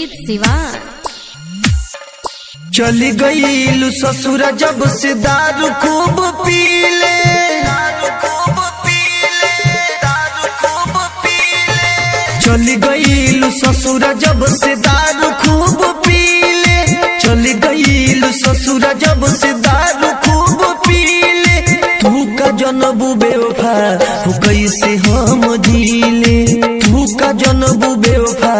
रंजीत सिवान। चली गई ससुरा जब से दारू खूब पीले, चली गई ससुरा जब से दारू खूब पीले, चली गई ससुरा जब से दारू खूब पीले। तू का जनबू बेवफा हो कैसे हम झीले, तू का जनबू बेवफा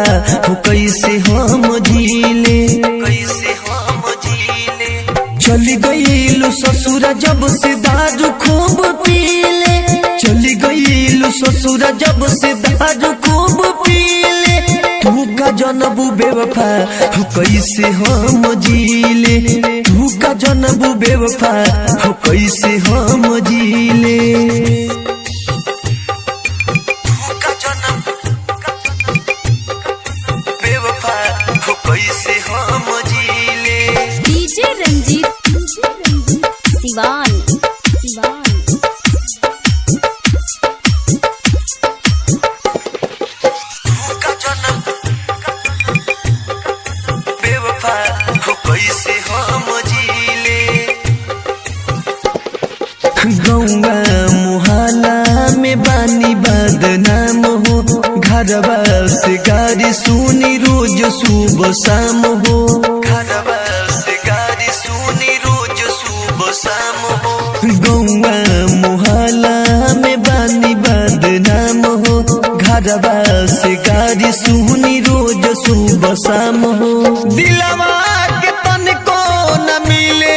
हो कैसे हम झीले, कैसे हम झीले। चली गई ससुरा जब से दारू खूब पीले, चली गई ससुरा जब से दारू खूब पीले। तू का जनबू बेवफा हो कैसे हम झीले, तू का जनबू बेवफा हो कैसे हम झीले। तू का जनबू बेवफा हो कैसे हम झीले। डीजे रंजीत सिवान। गौवा मुहल्ला में बानी बदनाम हो, घरवा से गाड़ी सुनी रोज सुबह शाम हो, घरवा से गाड़ी सुनी रोज सुबह शाम हो। गौवा मुहल्ला में बानी बदनाम हो, घरवा से गाड़ी सुनी रोज सुबह शाम हो। दिलवा के तन को न मिले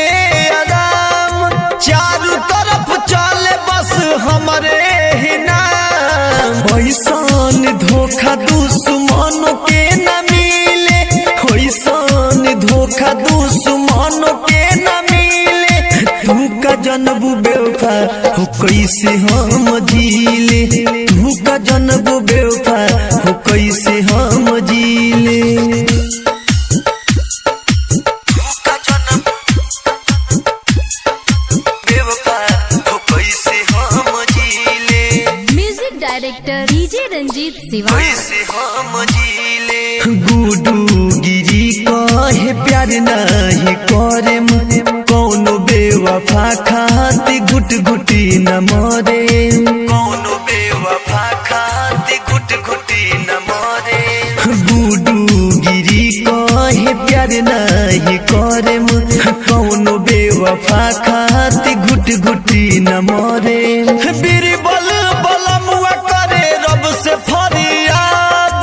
आराम, चारू तरफ चले बस हमारे ही नाम। ऐसान धोखा दुश्मनों के न मिले, ऐसान धोखा दुश्मनों के न मिले। तू का जनबू बेवफा हो कैसे हम झीले, तू का जनबू बेवफा हो कैसे हम झीले। Director DJ Ranjeet Siwan. गुडू गिरी कहे प्यार नहीं करे, कौनो बेवफा खाती घुट घुटी न मरे, कौनो बेवफा खाती घुट घुटी न मरे। गुडू गिरी कहे प्यार नहीं करे, कौनो बेवफा खाती घुट घुटी न मरे। बीरबल बलमुआ करे रब से फरियाद,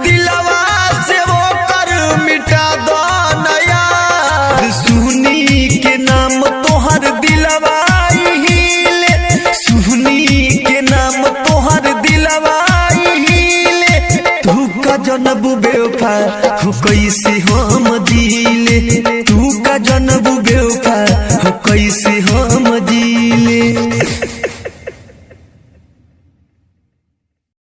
दिलवा से वो कर मिटा दो नया। सुनी के नाम तोहर दिलवा हिले, सुनी के नाम तोहर दिलवा हिले। तू का जनबू बेवफा हो कैसे हम झीले,